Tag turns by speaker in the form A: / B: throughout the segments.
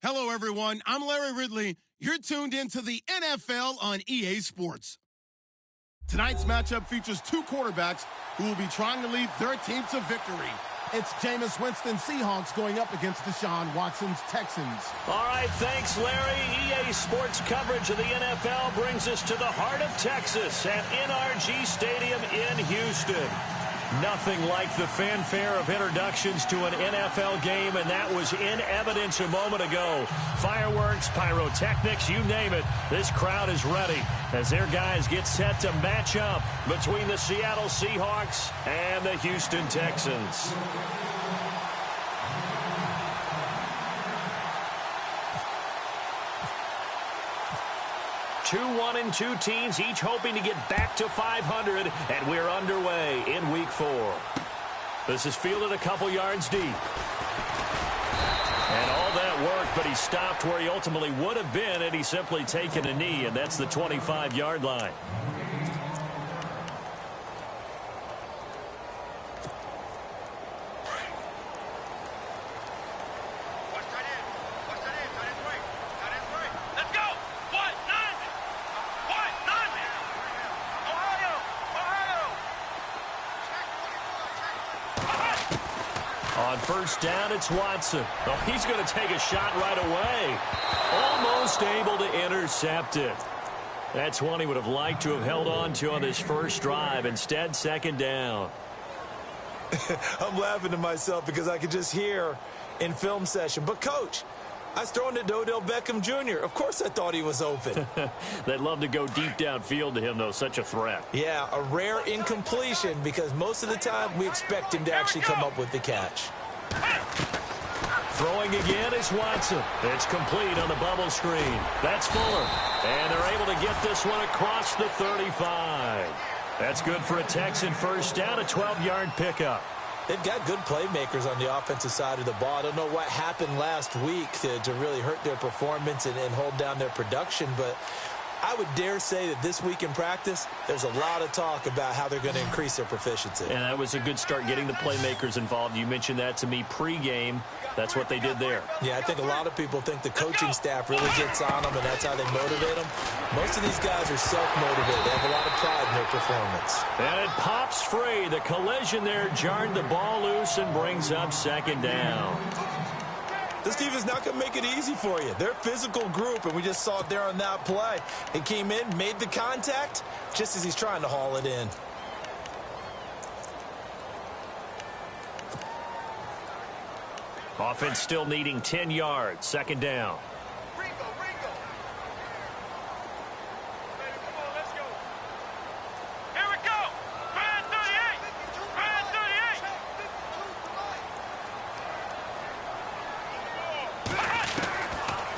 A: Hello, everyone. I'm Larry Ridley. You're tuned into the NFL on EA Sports. Tonight's matchup features two quarterbacks who will be trying to lead their team to victory. It's Jameis Winston Seahawks going up against Deshaun Watson's Texans.
B: All right, thanks, Larry. EA Sports coverage of the NFL brings us to the heart of Texas at NRG Stadium in Houston. Nothing like the fanfare of introductions to an NFL game, and that was in evidence a moment ago. Fireworks, pyrotechnics, you name it. This crowd is ready as their guys get set to match up between the Seattle Seahawks and the Houston Texans. Two 1-2 teams, each hoping to get back to 500, and we're underway in Week 4. This is fielded a couple yards deep. And all that worked, but he stopped where he ultimately would have been had he simply taken a knee, and that's the 25-yard line. On first down, it's Watson. Oh, he's going to take a shot right away. Almost able to intercept it. That's one he would have liked to have held on to on this first drive. Instead, second down.
C: I'm laughing to myself because I could just hear in film session. But, Coach, I was throwing it to Odell Beckham Jr. Of course I thought he was open.
B: They'd love to go deep downfield to him, though. Such a threat.
C: Yeah, a rare incompletion because most of the time we expect him to actually come up with the catch.
B: Throwing again is Watson. It's complete on the bubble screen. That's Fuller. And they're able to get this one across the 35. That's good for a Texan first down, a 12-yard pickup.
C: They've got good playmakers on the offensive side of the ball. I don't know what happened last week to really hurt their performance and hold down their production, but I would dare say that this week in practice, there's a lot of talk about how they're going to increase their proficiency.
B: And that was a good start getting the playmakers involved. You mentioned that to me pregame. That's what they did there.
C: Yeah, I think a lot of people think the coaching staff really gets on them, and that's how they motivate them. Most of these guys are self-motivated. They have a lot of pride in their performance.
B: And it pops free. The collision there jarred the ball loose and brings up second down.
C: This team is not going to make it easy for you. They're a physical group, and we just saw it there on that play. He came in, made the contact, just as he's trying to haul it in.
B: Offense still needing 10 yards. Second down.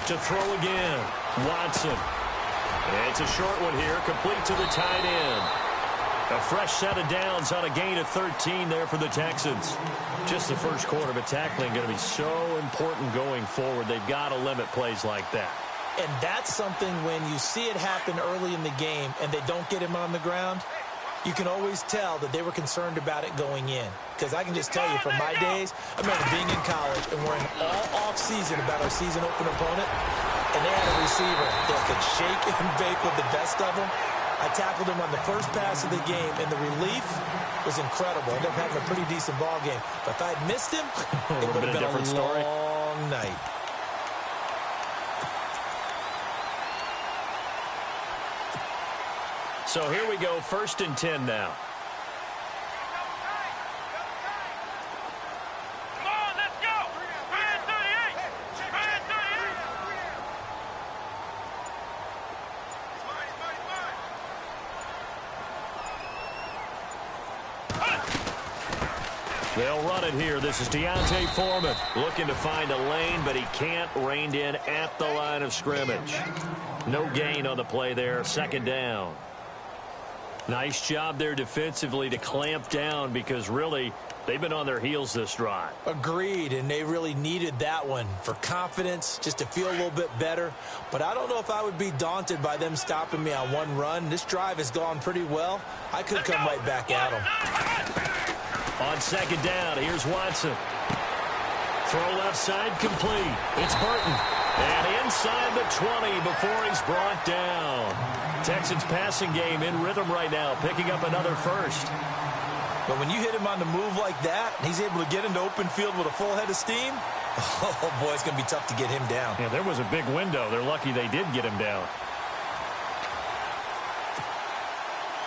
B: To throw again, Watson. It's a short one here, complete to the tight end. A fresh set of downs on a gain of 13 there for the Texans. Just the first quarter, but tackling going to be so important going forward. They've got to limit plays like that.
C: And that's something when you see it happen early in the game and they don't get him on the ground, you can always tell that they were concerned about it going in. Because I can just tell you from my days, I remember being in college and worrying all off-season about our season open opponent, and they had a receiver that could shake and bake with the best of them. I tackled him on the first pass of the game, and the relief was incredible. I ended up having a pretty decent ball game. But if I had missed him, it would have been a long night.
B: So here we go, 1st and 10 now.
D: Come on, let's go! 38! 38!
B: They'll run it here. This is Deontay Foreman looking to find a lane, but he can't. Reined in at the line of scrimmage. No gain on the play there. Second down. Nice job there defensively to clamp down because really they've been on their heels this drive.
C: Agreed, and they really needed that one for confidence, just to feel a little bit better. But I don't know if I would be daunted by them stopping me on one run. This drive has gone pretty well. I could come right back at them.
B: On second down, here's Watson. Throw left side complete. It's Burton. And inside the 20 before he's brought down. Texans passing game in rhythm right now, picking up another first.
C: But when you hit him on the move like that, and he's able to get into open field with a full head of steam, oh, boy, it's going to be tough to get him down.
B: Yeah, there was a big window. They're lucky they did get him down.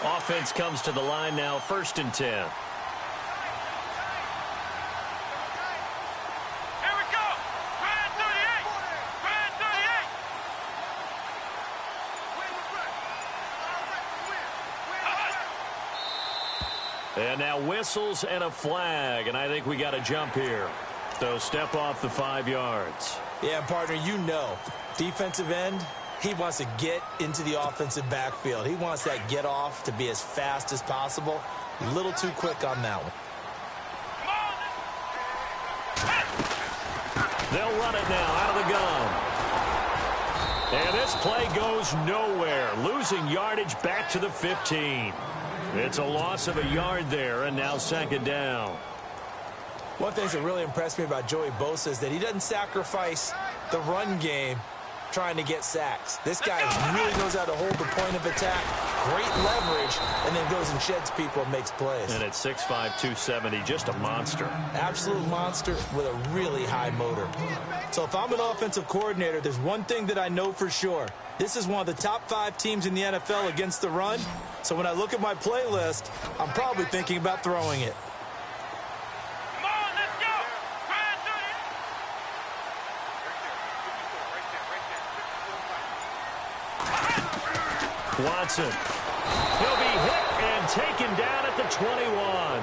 B: Offense comes to the line now, 1st and 10. And now whistles and a flag, and I think we got a jump here. So step off the 5 yards.
C: Yeah, partner, you know, defensive end, he wants to get into the offensive backfield. He wants that get off to be as fast as possible. A little too quick on that one.
B: They'll run it now out of the gun. And this play goes nowhere, losing yardage back to the 15. It's a loss of a yard there, and now 2nd down.
C: One thing that really impressed me about Joey Bosa is that he doesn't sacrifice the run game trying to get sacks. This guy really knows how to hold the point of attack, great leverage, and then goes and sheds people and makes plays.
B: And at 6'5", 270, just a monster.
C: Absolute monster with a really high motor. So if I'm an offensive coordinator, there's one thing that I know for sure. This is one of the top 5 teams in the NFL against the run. So when I look at my playlist, I'm probably thinking about throwing it.
D: Come on, let's go.
B: Watson. He'll be hit and taken down at the 21.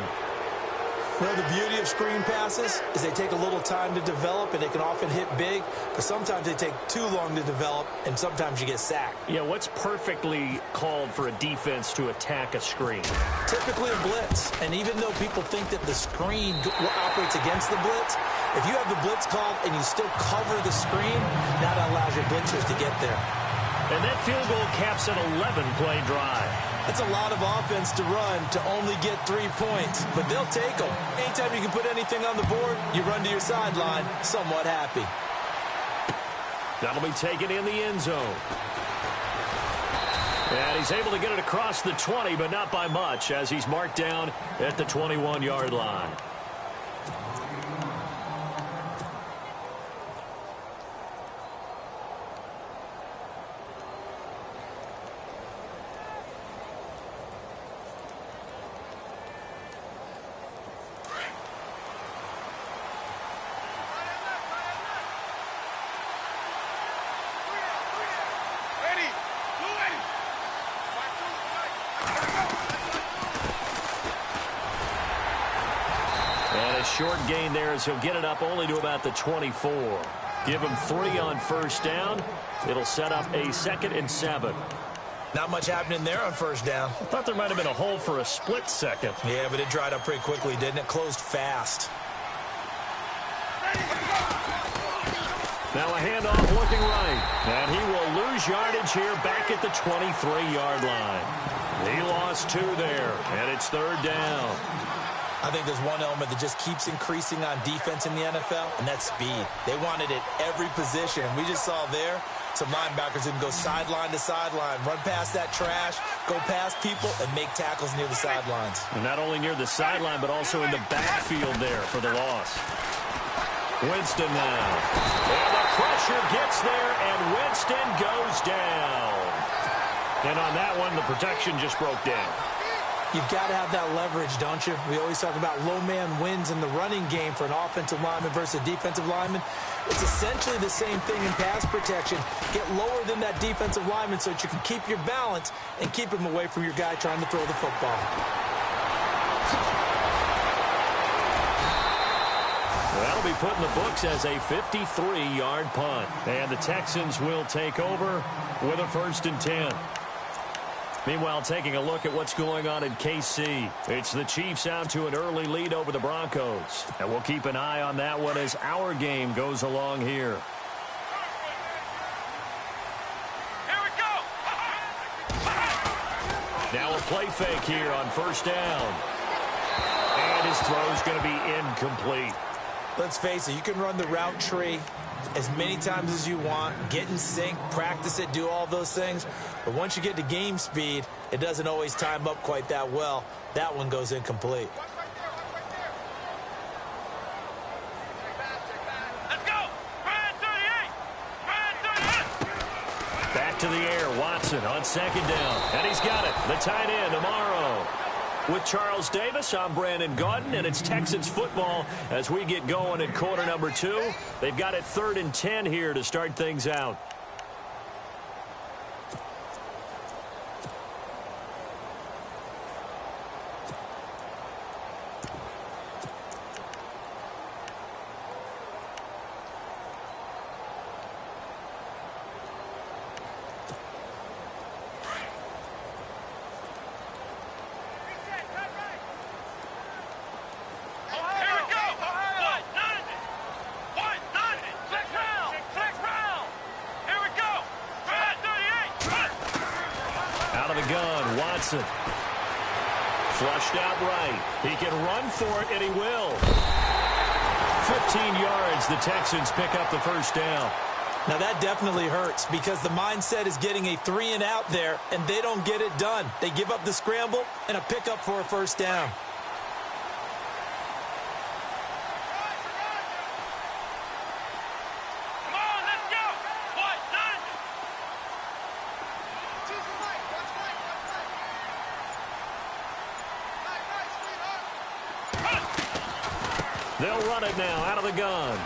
C: Well, the beauty of screen passes is they take a little time to develop, and they can often hit big, but sometimes they take too long to develop, and sometimes you get sacked.
B: Yeah, what's perfectly called for a defense to attack a screen?
C: Typically a blitz, and even though people think that the screen operates against the blitz, if you have the blitz called and you still cover the screen, that allows your blitzers to get there.
B: And that field goal caps an 11-play drive.
C: It's a lot of offense to run to only get 3 points, but they'll take them. Anytime you can put anything on the board, you run to your sideline somewhat happy.
B: That'll be taken in the end zone. And he's able to get it across the 20, but not by much, as he's marked down at the 21-yard line. Short gain there as he'll get it up only to about the 24. Give him 3 on 1st down. It'll set up a 2nd and 7.
C: Not much happening there on 1st down.
B: I thought there might have been a hole for a split second.
C: Yeah, but it dried up pretty quickly, didn't it? Closed fast.
B: Now a handoff looking right. And he will lose yardage here back at the 23-yard line. He lost 2 there, and it's 3rd down.
C: I think there's one element that just keeps increasing on defense in the NFL, and that's speed. They want it at every position, and we just saw there some linebackers who can go sideline to sideline, run past that trash, go past people, and make tackles near the sidelines.
B: And not only near the sideline, but also in the backfield there for the loss. Winston now. And the pressure gets there, and Winston goes down. And on that one, the protection just broke down.
C: You've got to have that leverage, don't you? We always talk about low man wins in the running game for an offensive lineman versus a defensive lineman. It's essentially the same thing in pass protection. Get lower than that defensive lineman so that you can keep your balance and keep him away from your guy trying to throw the football.
B: That'll be put in the books as a 53-yard punt. And the Texans will take over with a 1st and 10. Meanwhile, taking a look at what's going on in KC. It's the Chiefs out to an early lead over the Broncos. And we'll keep an eye on that one as our game goes along here.
D: Here we go.
B: Now a play fake here on 1st down. And his throw's going to be incomplete.
C: Let's face it, you can run the route tree as many times as you want, get in sync, practice it, do all those things. But once you get to game speed, it doesn't always time up quite that well. That one goes incomplete.
D: Let's go. Brad 38. Brad 38.
B: Back to the air. Watson on second down. And he's got it. The tight end, Amaro. With Charles Davis, I'm Brandon Gaudin, and it's Texans football as we get going in quarter number 2. They've got it 3rd and 10 here to start things out. Flushed out right. He can run for it, and he will. 15 yards. The Texans pick up the first down.
C: Now, that definitely hurts because the mindset is getting a 3-and-out there, and they don't get it done. They give up the scramble and a pickup for a first down.
B: They'll run it now out of the gun.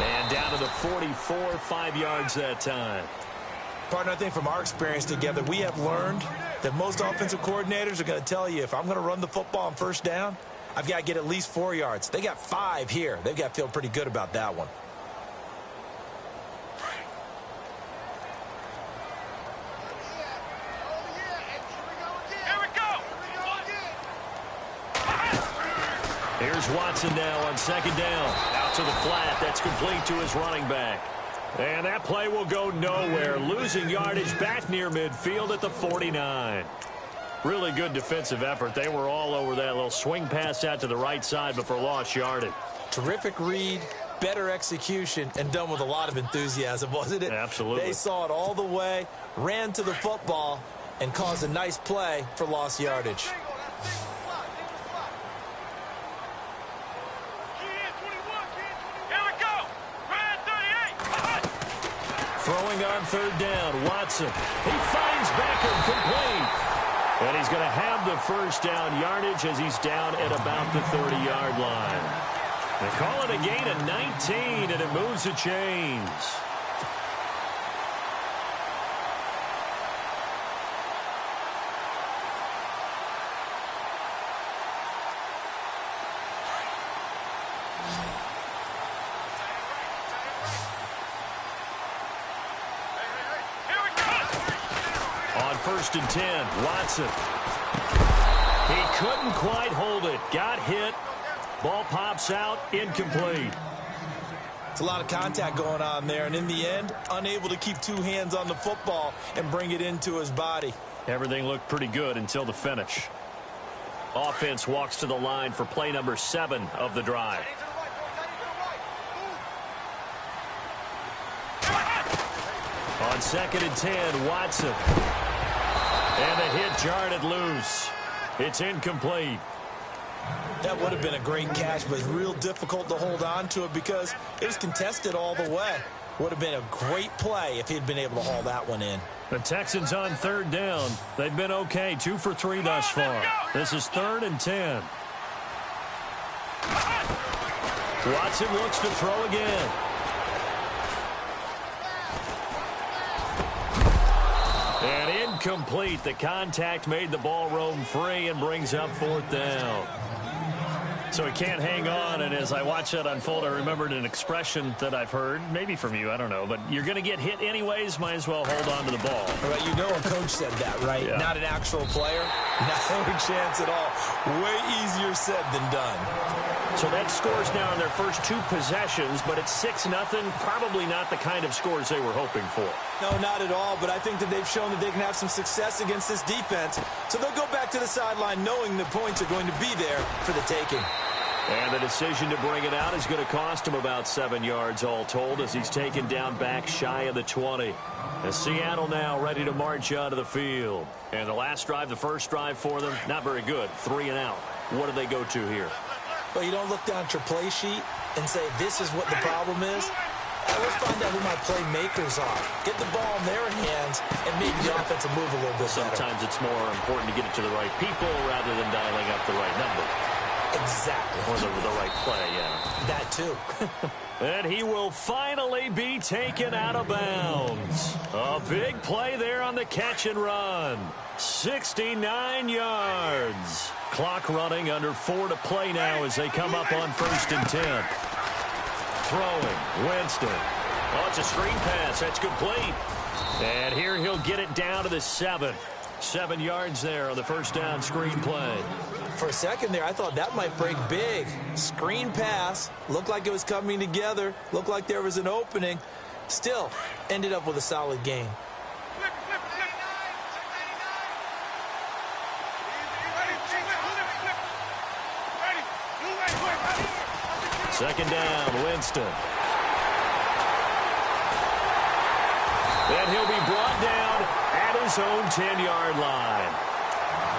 B: And down to the 44, 5 yards that time.
C: Partner, I think from our experience together, we have learned that most offensive coordinators are going to tell you, if I'm going to run the football on first down, I've got to get at least 4 yards. They got 5 here. They've got to feel pretty good about that one.
B: Here's Watson now on second down. Out to the flat. That's complete to his running back. And that play will go nowhere. Losing yardage back near midfield at the 49. Really good defensive effort. They were all over that little swing pass out to the right side, but for lost yardage.
C: Terrific read, better execution, and done with a lot of enthusiasm, wasn't it?
B: Absolutely.
C: They saw it all the way, ran to the football, and caused a nice play for lost yardage.
B: Throwing on third down, Watson. He finds Beckham complete. And he's going to have the first down yardage as he's down at about the 30-yard line. They call it a gain of 19, and it moves the chains. First and 10, Watson. He couldn't quite hold it. Got hit. Ball pops out, incomplete.
C: It's a lot of contact going on there, and in the end, unable to keep 2 hands on the football and bring it into his body.
B: Everything looked pretty good until the finish. Offense walks to the line for play number 7 of the drive. On second and 10, Watson. And the hit jarred it loose. It's incomplete.
C: That would have been a great catch, but it's real difficult to hold on to it because it was contested all the way. Would have been a great play if he'd been able to haul that one in.
B: The Texans on third down. They've been okay, 2 for 3 thus far. This is 3rd and 10. Watson looks to throw again. And incomplete. The contact made the ball roam free and brings up 4th down. So he can't hang on, and as I watch that unfold, I remembered an expression that I've heard, maybe from you, I don't know, but you're going to get hit anyways, might as well hold on to the ball.
C: Right, you know a coach said that, right?
B: Yeah.
C: Not an actual player. No chance at all. Way easier said than done.
B: So that scores now in their first 2 possessions, but it's 6-0. Probably not the kind of scores they were hoping for.
C: No, not at all, but I think that they've shown that they can have some success against this defense. So they'll go back to the sideline knowing the points are going to be there for the taking.
B: And the decision to bring it out is going to cost him about 7 yards all told as he's taken down back shy of the 20. As Seattle now ready to march out of the field. And the last drive, the first drive for them, not very good. 3 and out. What do they go to here?
C: Well, you don't look down at your play sheet and say, this is what the problem is. Let's find out who my playmakers are. Get the ball in their hands and maybe the offense will move a little bit better.
B: Sometimes it's more important to get it to the right people rather than dialing up the right number.
C: Exactly.
B: Or the right play, yeah.
C: That too.
B: And he will finally be taken out of bounds. A big play there on the catch and run. 69 yards. Clock running, under 4 to play now as they come up on 1st and 10. Throwing, Winston. Oh, it's a screen pass. That's complete. And here he'll get it down to the 7. 7 yards there on the first down screen play.
C: For a second there, I thought that might break big. Screen pass. Looked like it was coming together. Looked like there was an opening. Still, ended up with a solid gain.
B: Second down, Winston. And he'll be brought down at his own 10-yard line.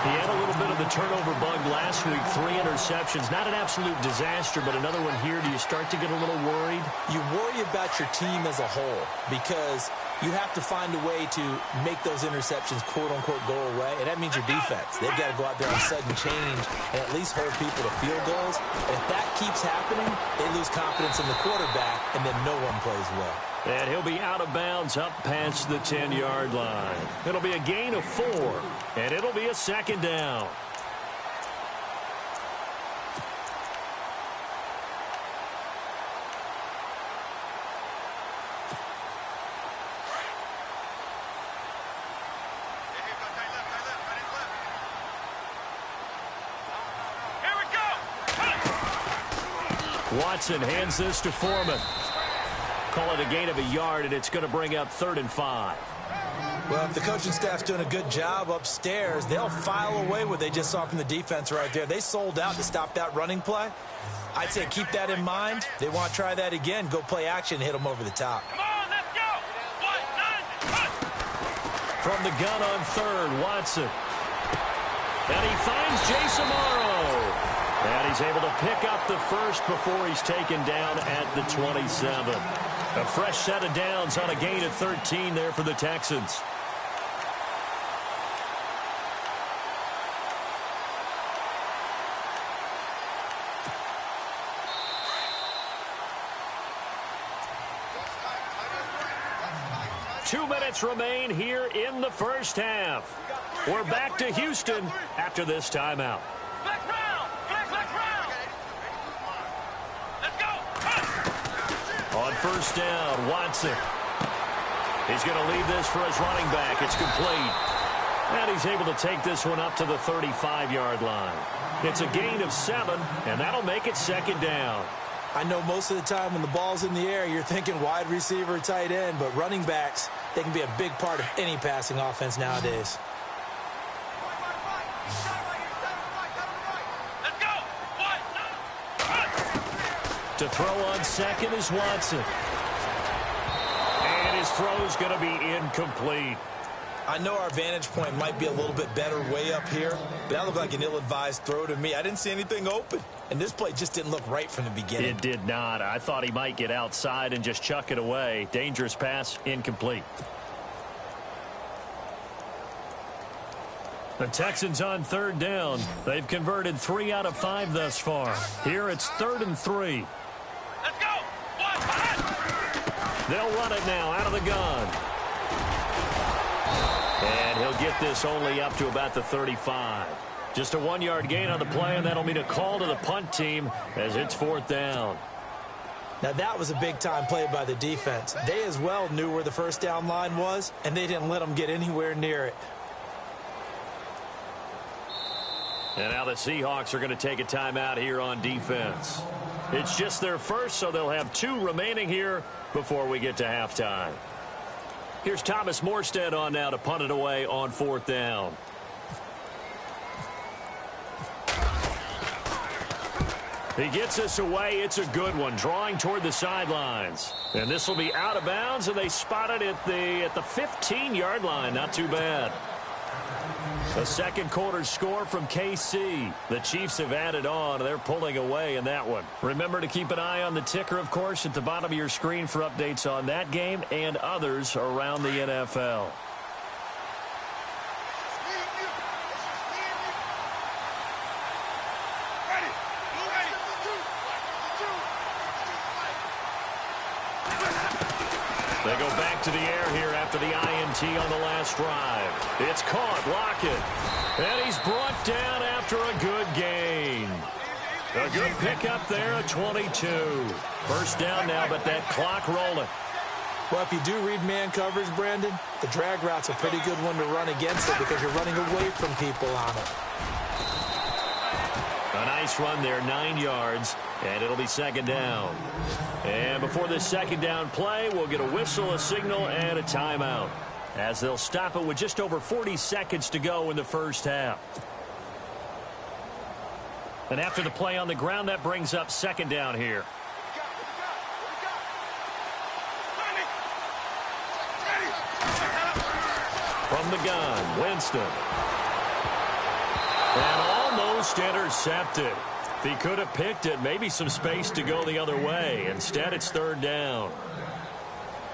B: He had a little bit of the turnover bug last week, 3 interceptions. Not an absolute disaster, but another one here. Do you start to get a little worried?
C: You worry about your team as a whole because you have to find a way to make those interceptions, quote-unquote, go away, and that means your defense. They've got to go out there on sudden change and at least hold people to field goals. And if that keeps happening, they lose confidence in the quarterback, and then no one plays well.
B: And he'll be out of bounds up past the 10-yard line. It'll be a gain of 4, and it'll be a second down. Watson hands this to Foreman. Call it a gain of a yard, and it's going to bring up 3rd and 5.
C: Well, if the coaching staff's doing a good job upstairs, they'll file away what they just saw from the defense right there. They sold out to stop that running play. I'd say keep that in mind. They want to try that again. Go play action, hit them over the top.
D: Come on, let's go. 1, 9,
B: From the gun on 3rd, Watson. And he finds Jason Morrow. And he's able to pick up the first before he's taken down at the 27. A fresh set of downs on a gain of 13 there for the Texans. Two minutes remain here in the first half. We're back to Houston after this timeout.
D: Flex round. Flex round. Let's go.
B: On first down, Watson. He's going to leave this for his running back. It's complete. And he's able to take this one up to the 35-yard line. It's a gain of 7, and that'll make it second down.
C: I know most of the time when the ball's in the air, you're thinking wide receiver, tight end, but running backs, they can be a big part of any passing offense nowadays.
D: Let's go. 1,
B: To throw on second is Watson. And his throw's going to be incomplete.
C: I know our vantage point might be a little bit better way up here, but that looked like an ill-advised throw to me. I didn't see anything open, and this play just didn't look right from the beginning.
B: It did not. I thought he might get outside and just chuck it away. Dangerous pass, incomplete. The Texans on third down. They've converted 3 out of 5 thus far. Here it's 3rd and 3.
D: let's go. 1,
B: They'll run it now out of the gun. And he'll get this only up to about the 35. Just a 1-yard gain on the play, and that'll mean a call to the punt team as it's 4th down.
C: Now, that was a big-time play by the defense. They as well knew where the first down line was, and they didn't let them get anywhere near it.
B: And now the Seahawks are going to take a timeout here on defense. It's just their first, so they'll have 2 remaining here before we get to halftime. Here's Thomas Morstead on now to punt it away on 4th down. He gets us away. It's a good one, drawing toward the sidelines. And this will be out of bounds, and they spot it at the 15-yard line. Not too bad. A second quarter score from KC. The Chiefs have added on. They're pulling away in that one. Remember to keep an eye on the ticker, of course, at the bottom of your screen for updates on that game and others around the NFL. They go back to the air here after the INT on the last drive. It's caught. Lockett. And he's brought down after a good gain. A good pickup there at 22. First down now, but that clock rolling.
C: Well, if you do read man coverage, Brandon, the drag route's a pretty good one to run against it because you're running away from people on it.
B: A nice run there, 9 yards, and it'll be second down. And before this second down play, we'll get a whistle, a signal, and a timeout, as they'll stop it with just over 40 seconds to go in the first half. And after the play on the ground, that brings up second down here. From the gun, Winston. And almost intercepted. If he could have picked it, maybe some space to go the other way. Instead, it's third down.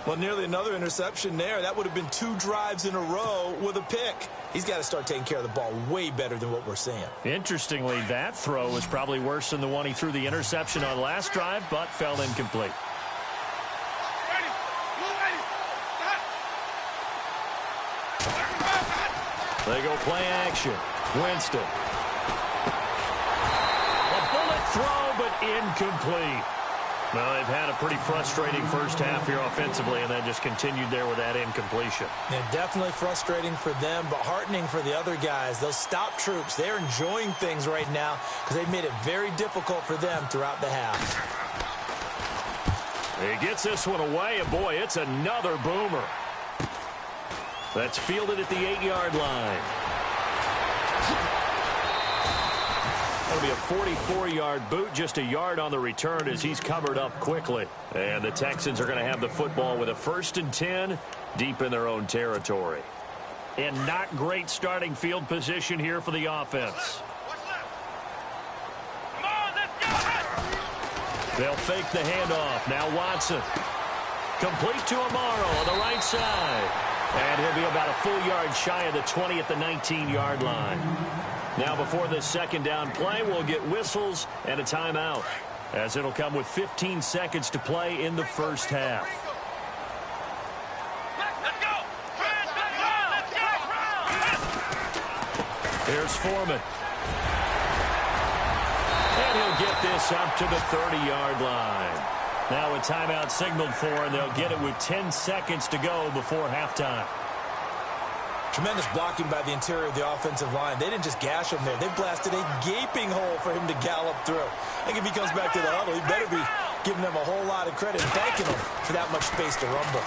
C: Well, nearly another interception there. That would have been 2 drives in a row with a pick. He's got to start taking care of the ball way better than what we're seeing.
B: Interestingly, that throw was probably worse than the one he threw the interception on last drive, but fell incomplete. They go play action. Winston. A bullet throw, but incomplete. Well, they've had a pretty frustrating first half here offensively, and then just continued there with that incompletion.
C: Yeah, definitely frustrating for them, but heartening for the other guys. Those stop troops, they're enjoying things right now because they've made it very difficult for them throughout the half.
B: He gets this one away, and boy, it's another boomer. That's fielded at the 8-yard line. That'll be a 44-yard boot, just a yard on the return as he's covered up quickly. And the Texans are going to have the football with a 1st and 10 deep in their own territory. And not great starting field position here for the offense. They'll fake the handoff. Now Watson. Complete to Amaro on the right side. And he'll be about a full yard shy of the 20 at the 19-yard line. Now before this second down play, we'll get whistles and a timeout, as it'll come with 15 seconds to play in the first half. Here's Foreman. And he'll get this up to the 30-yard line. Now a timeout signaled for, and they'll get it with 10 seconds to go before halftime.
C: Tremendous blocking by the interior of the offensive line. They didn't just gash him there. They blasted a gaping hole for him to gallop through. I think if he comes back to the huddle, he better be giving them a whole lot of credit and thanking them for that much space to rumble.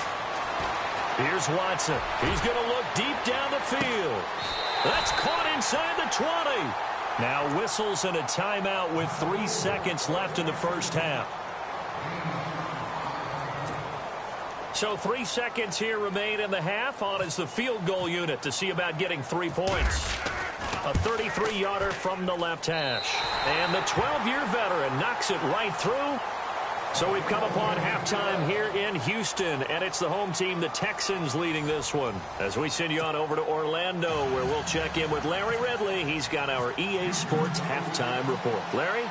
B: Here's Watson. He's going to look deep down the field. That's caught inside the 20. Now whistles and a timeout with 3 seconds left in the first half. So 3 seconds here remain in the half. On is the field goal unit to see about getting 3 points. A 33-yarder from the left hash. And the 12-year veteran knocks it right through. So we've come upon halftime here in Houston, and it's the home team, the Texans, leading this one. As we send you on over to Orlando, where we'll check in with Larry Ridley. He's got our EA Sports halftime report. Larry?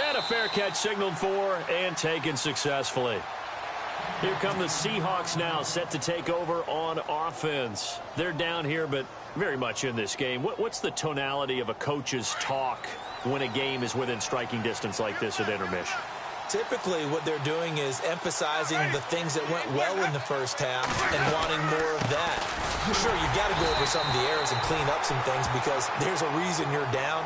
B: And a fair catch signaled for and taken successfully. Here come the Seahawks now, set to take over on offense. They're down here, but very much in this game. What's the tonality of a coach's talk when a game is within striking distance like this at intermission?
C: Typically, what they're doing is emphasizing the things that went well in the first half and wanting more of that. Sure, you got to go over some of the errors and clean up some things because there's a reason you're down.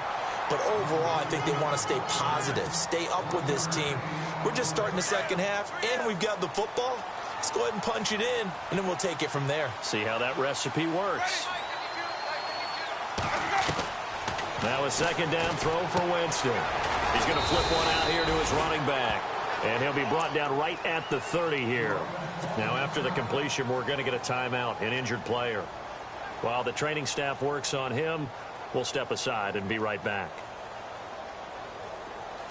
C: But overall, I think they want to stay positive, stay up with this team. We're just starting the second half, and we've got the football. Let's go ahead and punch it in, and then we'll take it from there.
B: See how that recipe works. Now a second down throw for Winston. He's going to flip one out here to his running back. And he'll be brought down right at the 30 here. Now after the completion, we're going to get a timeout, an injured player. While the training staff works on him, we'll step aside and be right back.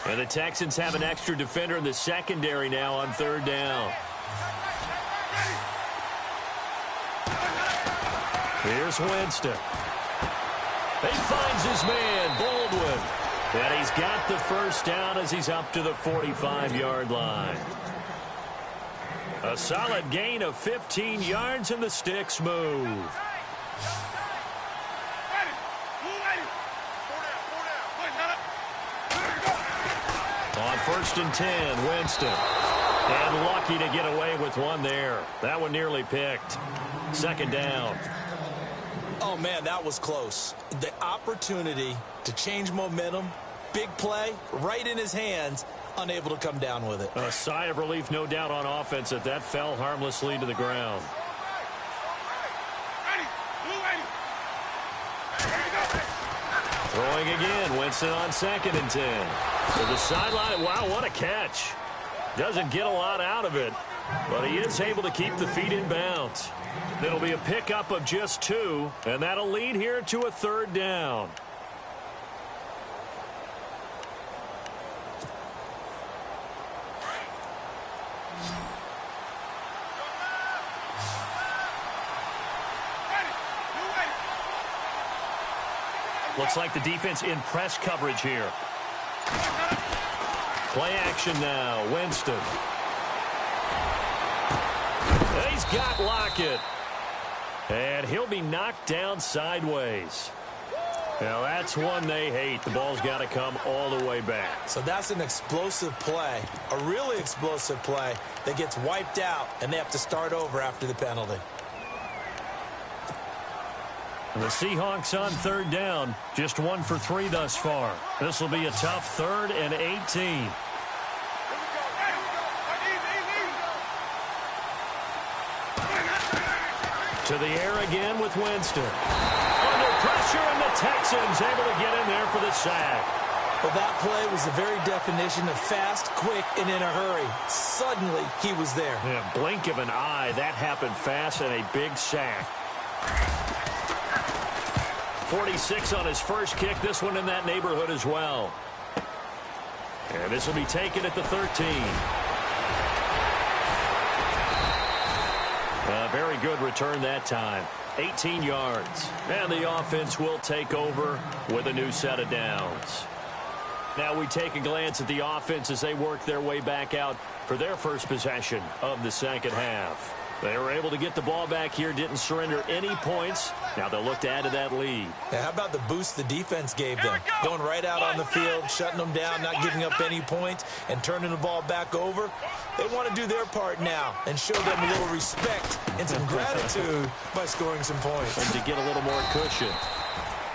B: And the Texans have an extra defender in the secondary now on third down. Here's Winston. He finds his man, Baldwin. And he's got the first down as he's up to the 45-yard line. A solid gain of 15 yards, and the sticks move. On 1st and 10, Winston. And lucky to get away with one there. That one nearly picked. Second down.
C: Oh, man, that was close. The opportunity to change momentum, big play, right in his hands, unable to come down with it.
B: A sigh of relief, no doubt, on offense that fell harmlessly to the ground. Throwing again, Winston on 2nd and 10. To the sideline, wow, what a catch. Doesn't get a lot out of it, but he is able to keep the feet in bounds. It'll be a pickup of just 2, and that'll lead here to a 3rd down. Looks like the defense in press coverage here. Play action now, Winston. He's got Lockett. And he'll be knocked down sideways. Now that's one they hate. The ball's got to come all the way back.
C: So that's an explosive play, a really explosive play that gets wiped out, and they have to start over after the penalty.
B: The Seahawks on 3rd down, just 1 for 3 thus far. This will be a tough 3rd and 18. To the air again with Winston. Under pressure, and the Texans able to get in there for the sack.
C: Well, that play was the very definition of fast, quick, and in a hurry. Suddenly, he was there.
B: Yeah, blink of an eye, that happened fast, and a big sack. 46 on his first kick, this one in that neighborhood as well. And this will be taken at the 13. A very good return that time. 18 yards. And the offense will take over with a new set of downs. Now we take a glance at the offense as they work their way back out for their first possession of the second half. They were able to get the ball back here, didn't surrender any points. Now they'll look to add to that lead.
C: Now, how about the boost the defense gave them? Going right out on the field, shutting them down, not giving up any points, and turning the ball back over. They want to do their part now and show them a little respect and some gratitude by scoring some points.
B: And to get a little more cushion.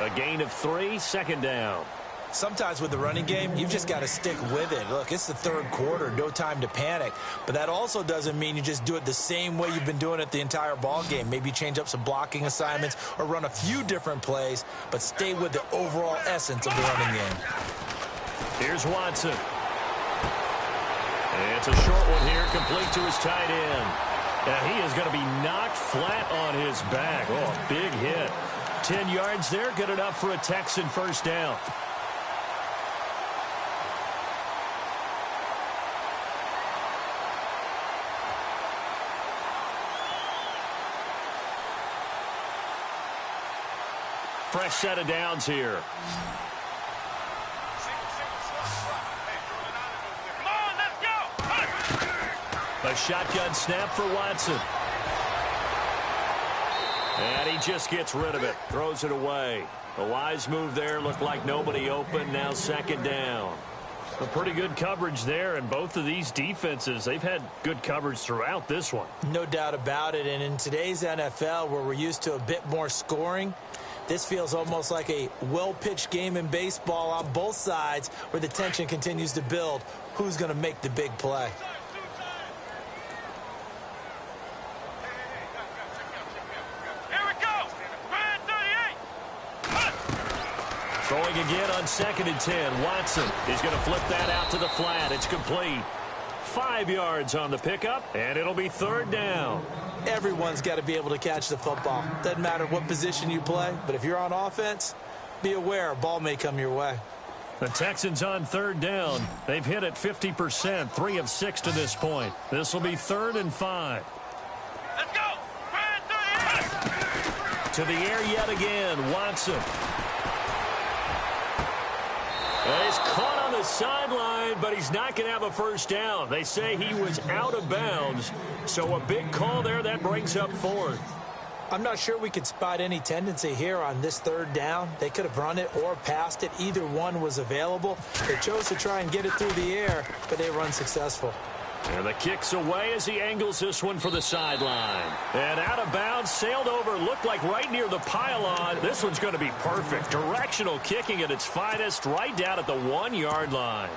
B: A gain of 3, second down.
C: Sometimes with the running game, you've just got to stick with it. Look, it's the 3rd quarter, no time to panic. But that also doesn't mean you just do it the same way you've been doing it the entire ball game. Maybe change up some blocking assignments or run a few different plays, but stay with the overall essence of the running game.
B: Here's Watson. And it's a short one here, complete to his tight end. And he is going to be knocked flat on his back. Oh, a big hit. 10 yards there, good enough for a Texan first down. Fresh set of downs here. A shotgun snap for Watson. And he just gets rid of it. Throws it away. A wise move there. Looked like nobody open. Now second down. A pretty good coverage there, and both of these defenses, they've had good coverage throughout this one.
C: No doubt about it. And in today's NFL, where we're used to a bit more scoring, this feels almost like a well-pitched game in baseball on both sides where the tension continues to build. Who's going to make the big play?
D: Here we go. Red 38.
B: Throwing again on 2nd and 10. Watson is going to flip that out to the flat. It's complete. 5 yards on the pickup, and it'll be 3rd down.
C: Everyone's got to be able to catch the football. Doesn't matter what position you play, but if you're on offense, be aware a ball may come your way.
B: The Texans on 3rd down. They've hit it 50%, 3 of 6 to this point. This will be 3rd and 5.
D: Let's go.
B: To the air yet again, Watson. He's caught on the sideline, but he's not going to have a first down. They say he was out of bounds, so a big call there. That brings up 4th.
C: I'm not sure we could spot any tendency here on this 3rd down. They could have run it or passed it. Either one was available. They chose to try and get it through the air, but they were unsuccessful.
B: And the kick's away as he angles this one for the sideline. And out of bounds, sailed over, looked like right near the pylon. This one's going to be perfect. Directional kicking at its finest, right down at the 1-yard line.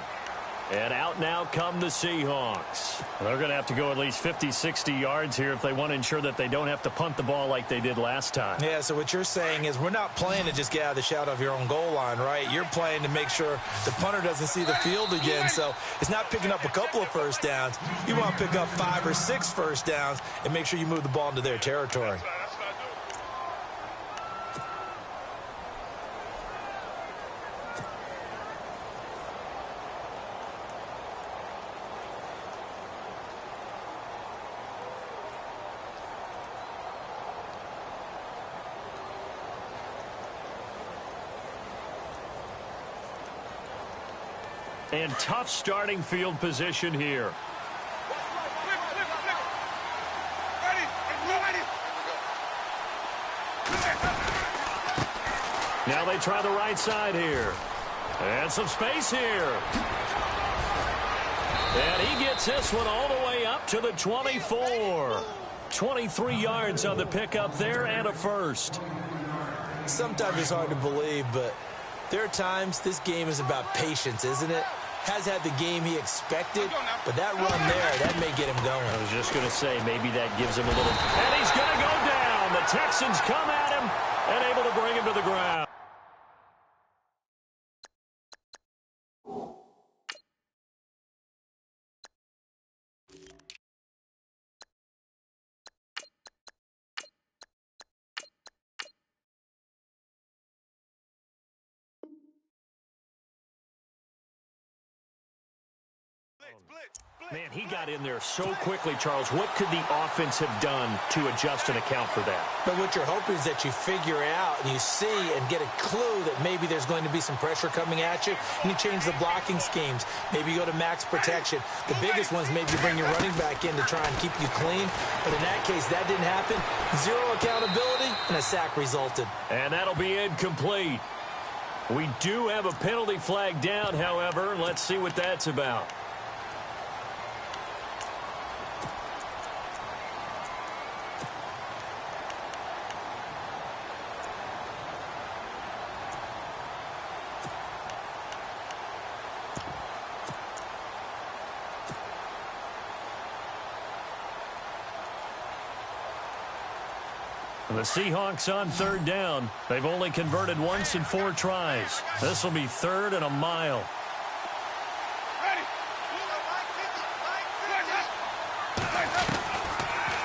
B: And out now come the Seahawks. They're going to have to go at least 50, 60 yards here if they want to ensure that they don't have to punt the ball like they did last time.
C: Yeah, so what you're saying is we're not playing to just get out of the shadow of your own goal line, right? You're playing to make sure the punter doesn't see the field again. So it's not picking up a couple of first downs. You want to pick up 5 or 6 first downs and make sure you move the ball into their territory.
B: And tough starting field position here. Now they try the right side here. And some space here. And he gets this one all the way up to the 24. 23 yards on the pickup there and a first.
C: Sometimes it's hard to believe, but there are times this game is about patience, isn't it? Has had the game he expected, but that run there, that may get him going.
B: I was just going to say, maybe that gives him a little... And he's going to go down. The Texans come at him and able to bring him to the ground. Man, he got in there so quickly, Charles. What could the offense have done to adjust and account for that?
C: But what you're hoping is that you figure out and you see and get a clue that maybe there's going to be some pressure coming at you, and you change the blocking schemes. Maybe you go to max protection. The biggest ones, maybe you bring your running back in to try and keep you clean. But in that case, that didn't happen. 0 accountability, and a sack resulted.
B: And that'll be incomplete. We do have a penalty flag down, however. Let's see what that's about. The Seahawks on 3rd down. They've only converted once in 4 tries. This will be 3rd and a mile.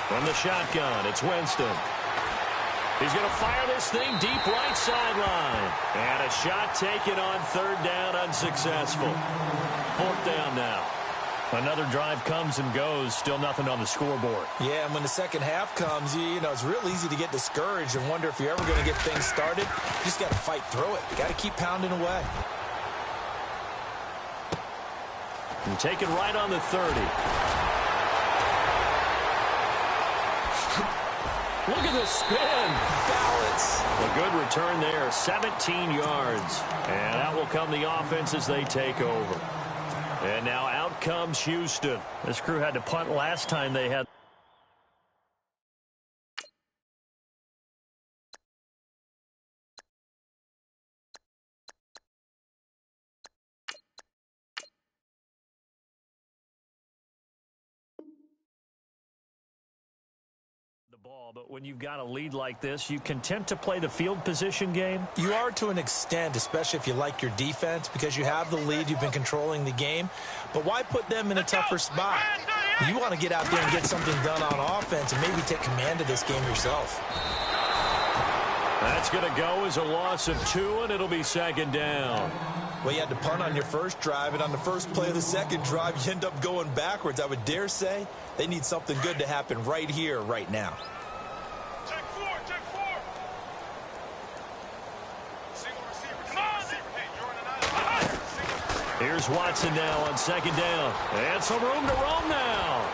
B: From the shotgun, it's Winston. He's going to fire this thing deep right sideline. And a shot taken on 3rd down, unsuccessful. 4th down now. Another drive comes and goes, still nothing on the scoreboard.
C: Yeah, and when the second half comes, you know, it's real easy to get discouraged and wonder if you're ever going to get things started. You just got to fight through it. You got to keep pounding away.
B: And take it right on the 30. Look at the spin.
C: Balance.
B: A good return there, 17 yards. And out will come the offense as they take over. And now out comes Houston. This crew had to punt last time they had. the ball, but when you've got a lead like this, you content to play the field position game?
C: You are to an extent, especially if you like your defense, because you have the lead, you've been controlling the game. But why put them in a tougher spot? You want to get out there and get something done on offense and maybe take command of this game yourself.
B: That's going to go as a loss of 2, and it'll be second down.
C: Well, you had to punt on your first drive, and on the first play of the second drive, you end up going backwards. I would dare say they need something good to happen right here, right now.
D: Check 4, check 4. Single receiver. Come on. Hey, you're in an island.
B: Here's Watson now on second down. And some room to roam now.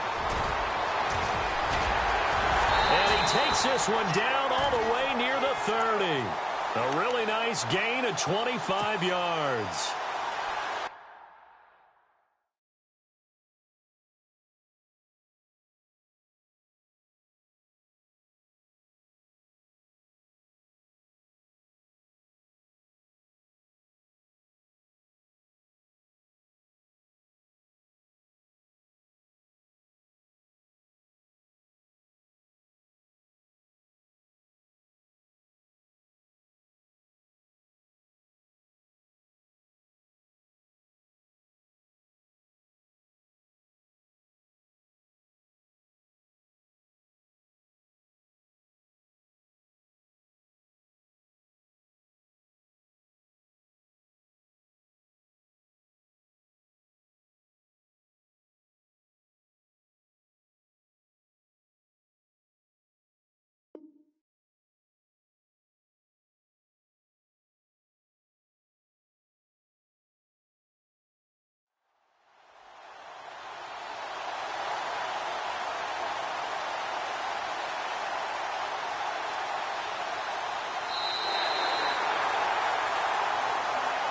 B: And he takes this one down all the way near the 30. A really nice gain of 25 yards.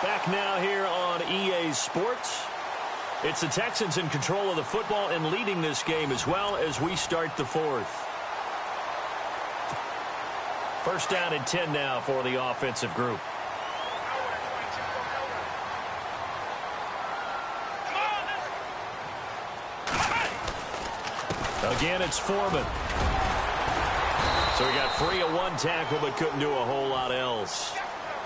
B: Back now here on EA Sports. It's the Texans in control of the football and leading this game as well as we start the fourth. First down and 10 now for the offensive group. Again, it's Foreman. So he got free of one tackle but couldn't do a whole lot else.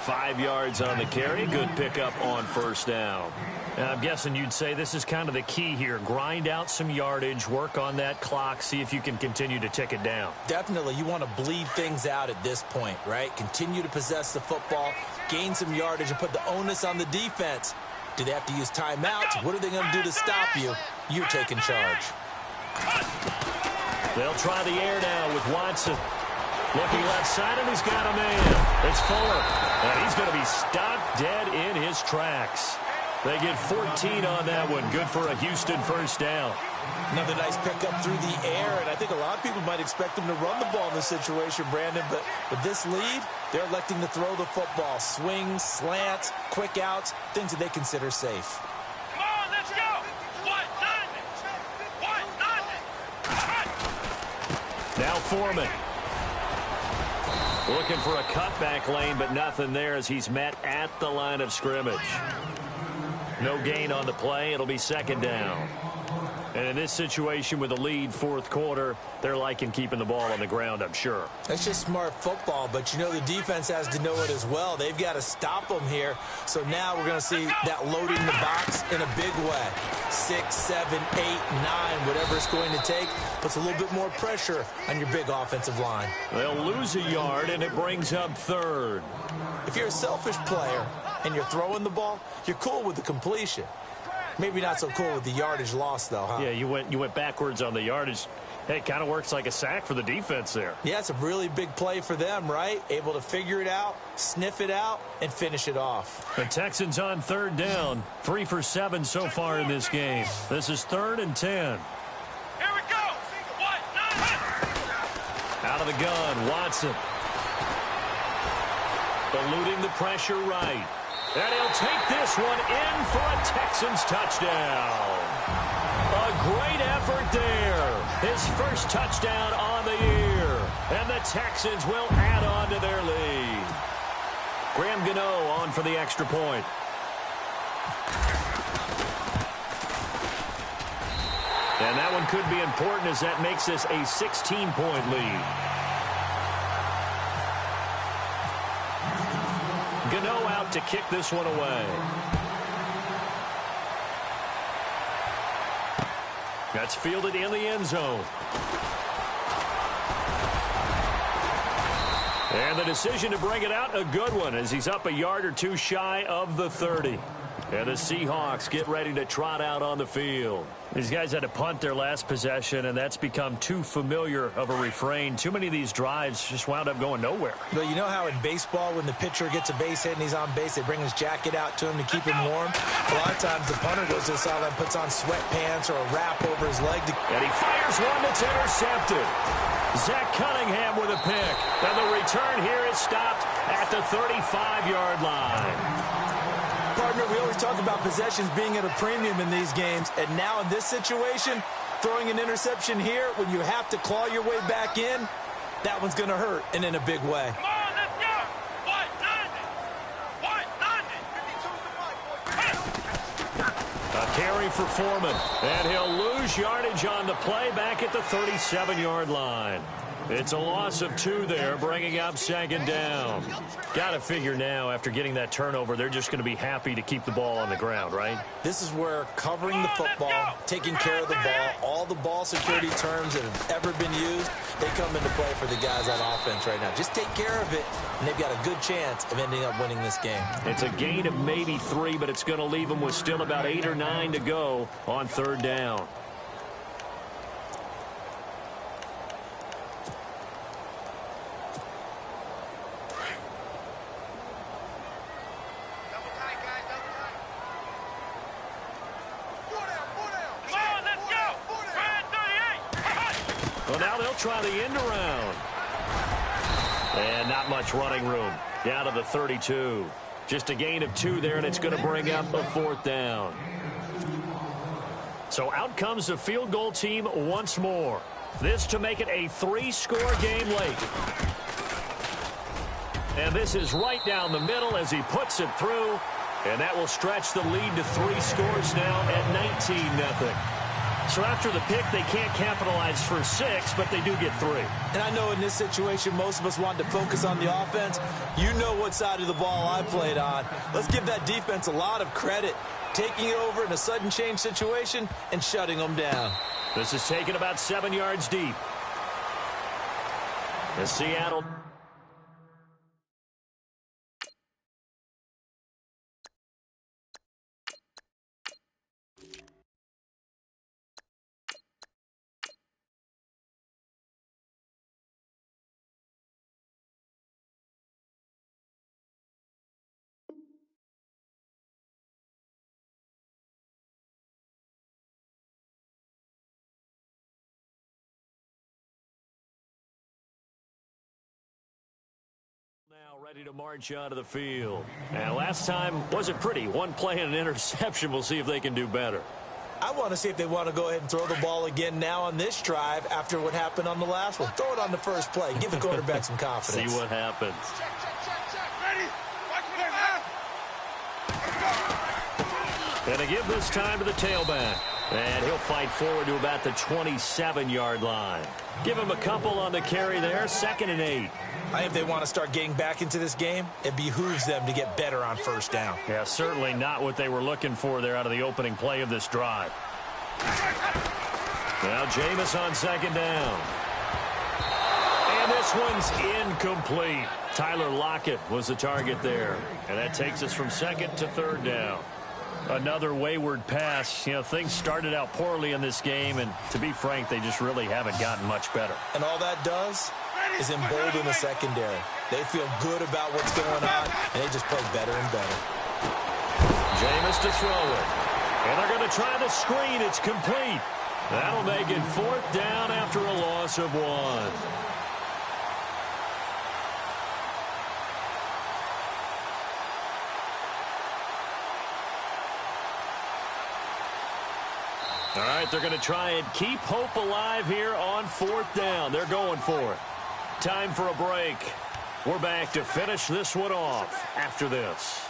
B: 5 yards on the carry. Good pickup on first down. And I'm guessing you'd say this is kind of the key here. Grind out some yardage, work on that clock, see if you can continue to tick it down.
C: Definitely. You want to bleed things out at this point, right? Continue to possess the football, gain some yardage, and put the onus on the defense. Do they have to use timeouts? What are they going to do to stop you? You're taking charge.
B: They'll try the air now with Watson. Looking left side, and he's got a man. It's Fuller. And he's going to be stopped dead in his tracks. They get 14 on that one. Good for a Houston first down.
C: Another nice pickup through the air, and I think a lot of people might expect them to run the ball in this situation, Brandon, but with this lead, they're electing to throw the football. Swings, slants, quick outs, things that they consider safe.
D: Come on, let's go. 1-9.
B: Now Foreman. Looking for a cutback lane, but nothing there as he's met at the line of scrimmage. No gain on the play. It'll be second down. And in this situation with a lead fourth quarter, they're liking keeping the ball on the ground, I'm sure.
C: That's just smart football, but you know the defense has to know it as well. They've got to stop them here. So now we're going to see that loading the box in a big way. 6, 7, 8, 9, whatever it's going to take, puts a little bit more pressure on your big offensive line.
B: They'll lose a yard, and it brings up third.
C: If you're a selfish player and you're throwing the ball, you're cool with the completion. Maybe not so cool with the yardage loss, though, huh?
B: Yeah, you went backwards on the yardage. Hey, it kind of works like a sack for the defense there.
C: Yeah, it's a really big play for them, right? Able to figure it out, sniff it out, and finish it off.
B: The Texans on third down. 3 for 7 so far in this game. This is 3rd and 10.
D: Here we go. 1-9.
B: Out of the gun, Watson. Eluding the pressure right. And he'll take this one in for a Texans touchdown. A great effort there. His first touchdown on the year. And the Texans will add on to their lead. Graham Gano on for the extra point. And that one could be important as that makes this a 16-point lead. Gano out to kick this one away. That's fielded in the end zone. And the decision to bring it out, a good one, as he's up a yard or two shy of the 30. And the Seahawks get ready to trot out on the field. These guys had to punt their last possession, and that's become too familiar of a refrain. Too many of these drives just wound up going nowhere.
C: But you know how in baseball, when the pitcher gets a base hit and he's on base, they bring his jacket out to him to keep him warm? A lot of times the punter goes to the sideline, puts on sweatpants or a wrap over his leg.
B: And he fires one that's intercepted. Zach Cunningham with a pick. And the return here is stopped at the 35-yard line.
C: Partner, we always talk about possessions being at a premium in these games, and now in this situation, throwing an interception here when you have to claw your way back in, that one's going to hurt, and in a big way.
D: Come on, let's go. White 90.
B: A carry for Foreman, and he'll lose yardage on the play back at the 37-yard line. It's a loss of 2 there, bringing up second down. Got to figure now, after getting that turnover, they're just going to be happy to keep the ball on the ground, right?
C: This is where covering the football, taking care of the ball, all the ball security terms that have ever been used, they come into play for the guys on offense right now. Just take care of it, and they've got a good chance of ending up winning this game.
B: It's a gain of maybe 3, but it's going to leave them with still about 8 or 9 to go on third down. Well, now they'll try the end around. And not much running room. Down to the 32. Just a gain of 2 there, and it's going to bring up a 4th down. So out comes the field goal team once more. This to make it a 3-score game late. And this is right down the middle as he puts it through. And that will stretch the lead to 3 scores now at 19-0. So after the pick, they can't capitalize for 6, but they do get 3.
C: And I know in this situation, most of us want to focus on the offense. You know what side of the ball I played on. Let's give that defense a lot of credit, taking it over in a sudden change situation and shutting them down.
B: This is taken about 7 yards deep. The Seattle... Now ready to march onto the field. And last time wasn't pretty. One play and an interception. We'll see if they can do better.
C: I want to see if they want to go ahead and throw the ball again now on this drive after what happened on the last one. Throw it on the first play. Give the quarterback some confidence.
B: See what happens.
D: Check. Ready? Watch
B: And they give this time to the tailback. And he'll fight forward to about the 27-yard line. Give him a couple on the carry there. 2nd and 8.
C: I think if they want to start getting back into this game, it behooves them to get better on first down.
B: Yeah, certainly not what they were looking for there out of the opening play of this drive. Now Jameis on 2nd down. And this one's incomplete. Tyler Lockett was the target there. And that takes us from 2nd to 3rd down. Another wayward pass. You know, things started out poorly in this game, and to be frank, they just really haven't gotten much better.
C: And all that does is embolden the secondary. They feel good about what's going on, and they just play better and better.
B: Jameis to throw it. And they're going to try the screen. It's complete. That'll make it 4th down after a loss of 1. All right, they're going to try and keep hope alive here on 4th down. They're going for it. Time for a break. We're back to finish this one off after this.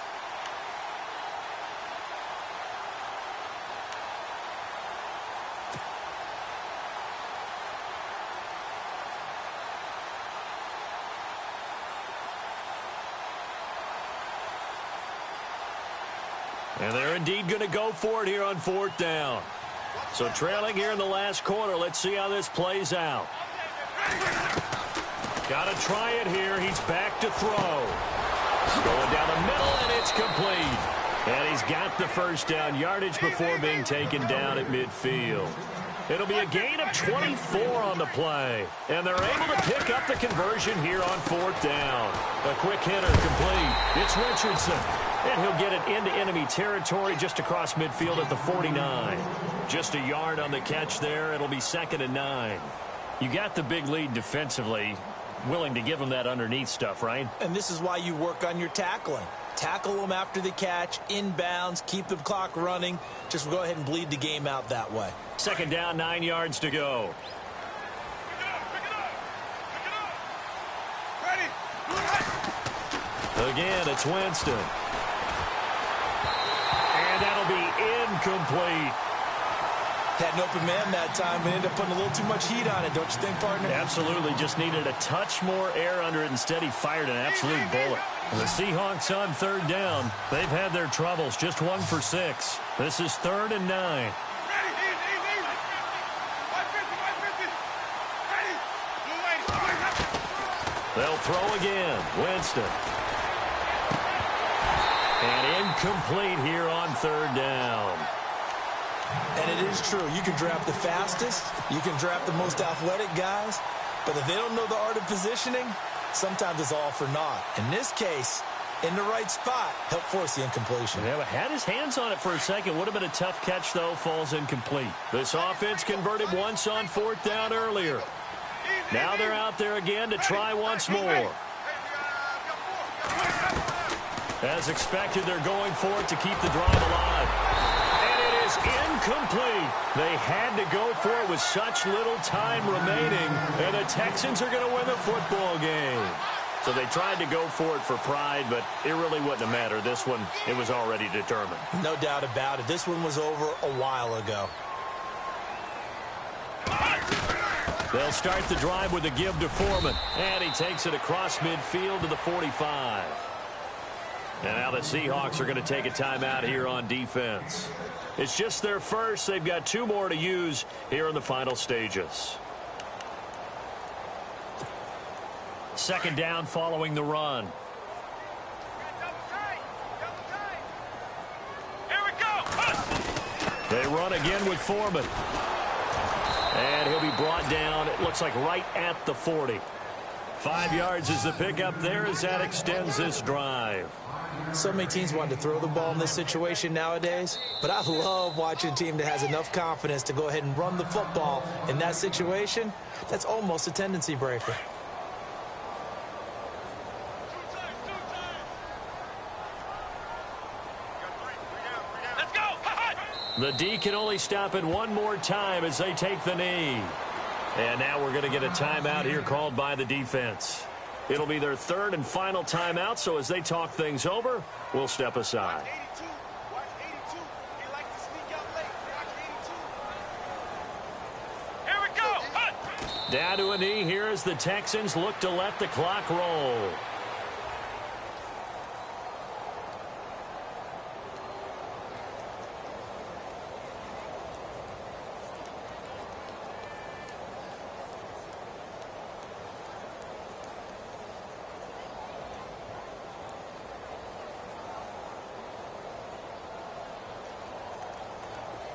B: And they're indeed going to go for it here on 4th down. So trailing here in the last quarter. Let's see how this plays out. Got to try it here. He's back to throw. Going down the middle, and it's complete. And he's got the first down yardage before being taken down at midfield. It'll be a gain of 24 on the play. And they're able to pick up the conversion here on 4th down. A quick hitter complete. It's Richardson. And he'll get it into enemy territory just across midfield at the 49. Just a yard on the catch there. It'll be 2nd and 9. You got the big lead defensively. Willing to give them that underneath stuff, right?
C: And this is why you work on your tackling. Tackle them after the catch, inbounds, keep the clock running. Just go ahead and bleed the game out that way.
B: 2nd down, 9 yards to go. Again, it's Winston. And that'll be incomplete.
C: Had an open man that time and ended up putting a little too much heat on it, don't you think, partner?
B: Absolutely. Just needed a touch more air under it. Instead, he fired an absolute bullet. The Seahawks on 3rd down. They've had their troubles. Just 1 for 6. This is 3rd and 9. They'll throw again. Winston. And incomplete here on 3rd down.
C: And it is true. You can draft the fastest. You can draft the most athletic guys. But if they don't know the art of positioning, sometimes it's all for naught. In this case, in the right spot, help force the incompletion.
B: Yeah, but had his hands on it for a second. Would have been a tough catch, though. Falls incomplete. This offense converted once on 4th down earlier. Now they're out there again to try once more. As expected, they're going for it to keep the drive alive. And it is incomplete. They had to go for it with such little time remaining. And the Texans are going to win the football game. So they tried to go for it for pride, but it really wouldn't have mattered. This one, it was already determined.
C: No doubt about it. This one was over a while ago.
B: They'll start the drive with a give to Foreman. And he takes it across midfield to the 45. And now the Seahawks are going to take a timeout here on defense. It's just their first. They've got 2 more to use here in the final stages. 2nd down following the run.
D: Here we go.
B: They run again with Foreman. And he'll be brought down, it looks like right at the 40. 5 yards is the pickup there as that extends this drive.
C: So many teams want to throw the ball in this situation nowadays, but I love watching a team that has enough confidence to go ahead and run the football in that situation. That's almost a tendency breaker.
D: Let's go.
B: The D can only stop it one more time as they take the knee. And now we're going to get a timeout here called by the defense. It'll be their 3rd and final timeout, so as they talk things over, we'll step aside.
D: Watch 82. He likes to sneak out late. Watch 82. Here we go.
B: Down to a knee here as the Texans look to let the clock roll.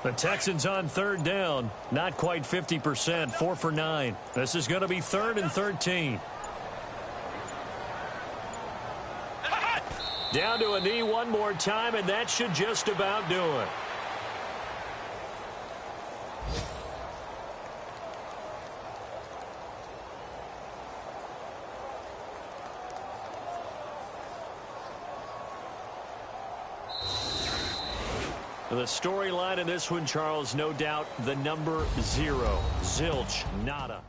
B: The Texans on 3rd down, not quite 50%, 4 for 9. This is going to be 3rd and 13. Down to a knee one more time, and that should just about do it. The storyline in this one, Charles, no doubt the number 0. Zilch, nada.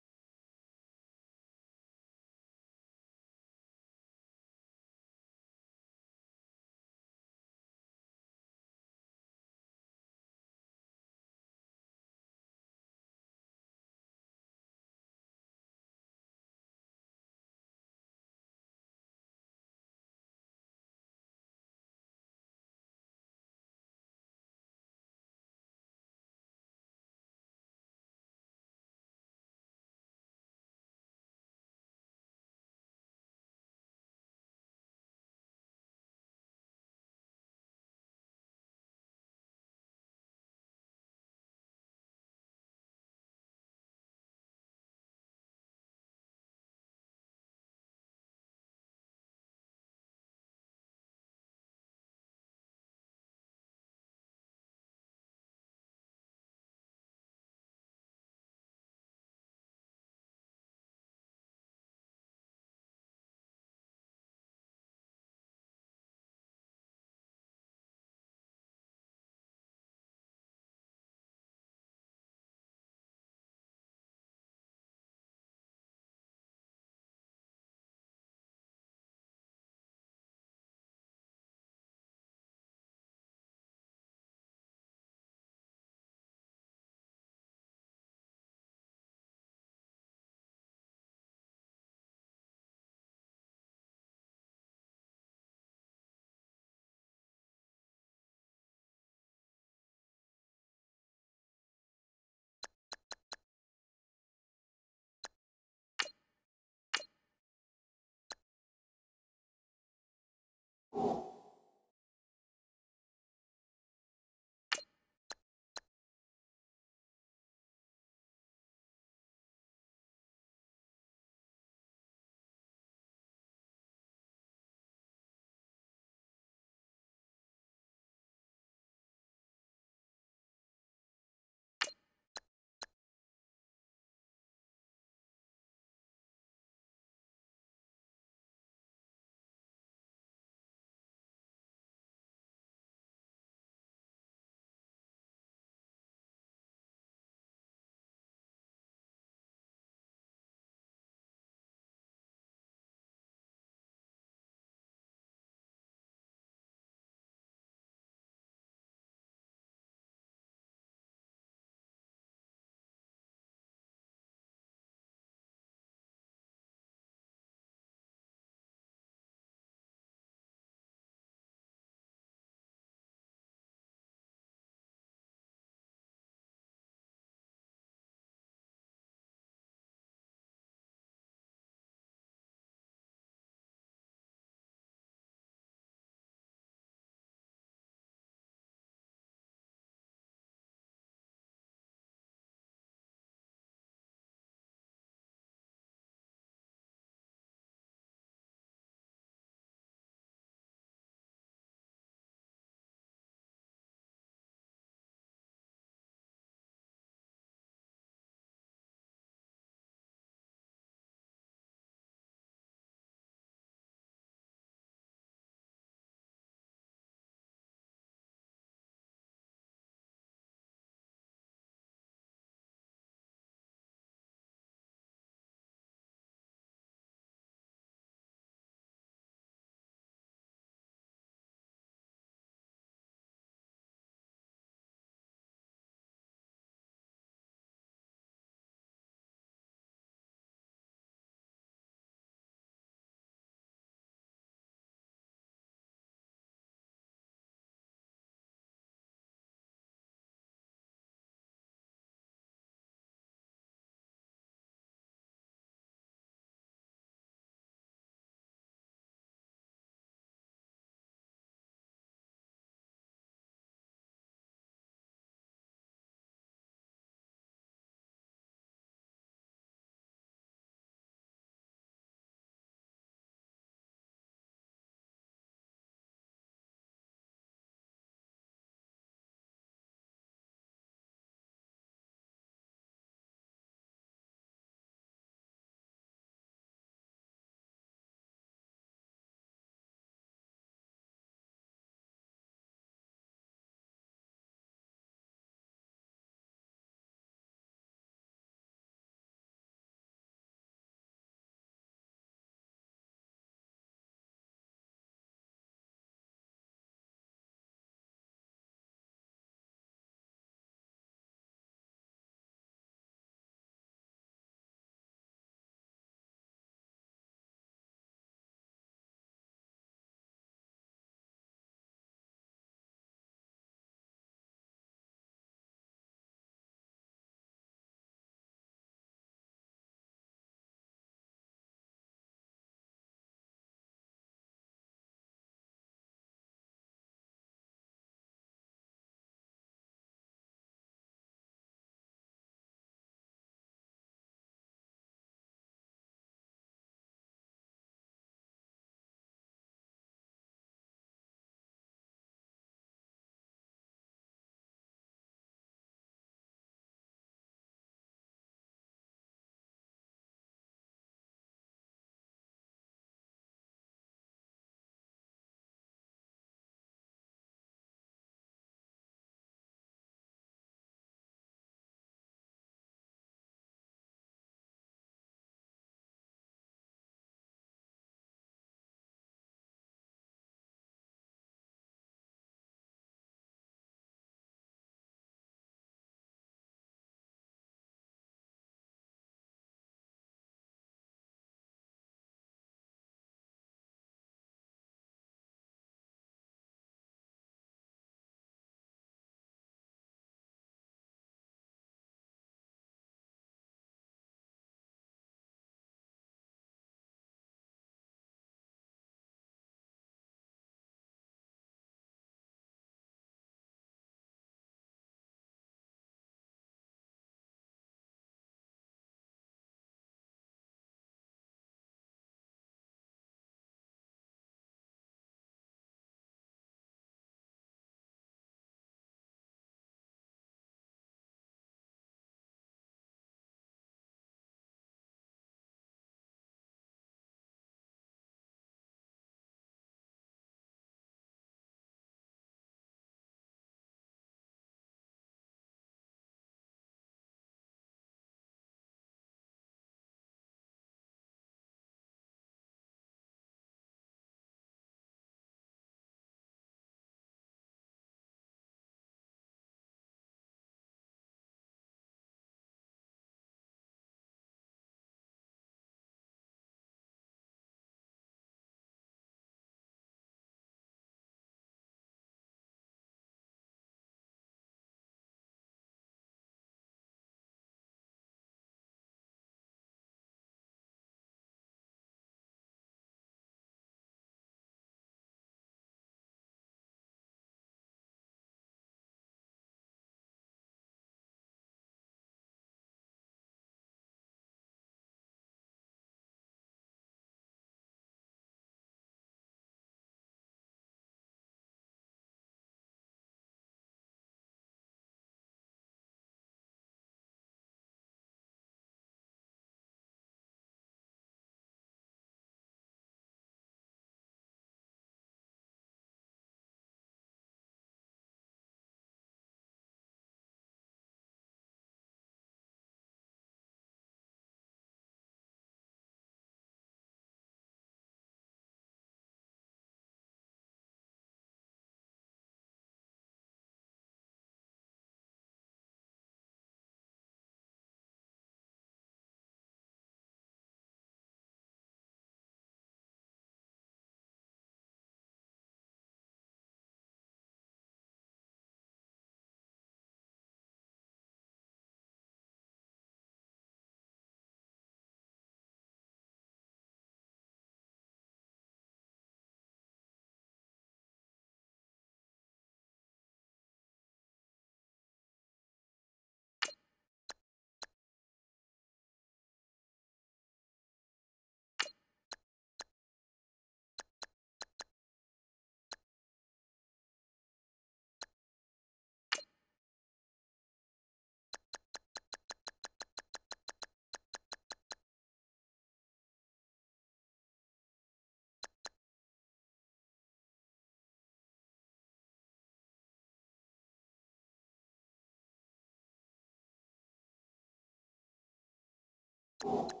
A: it.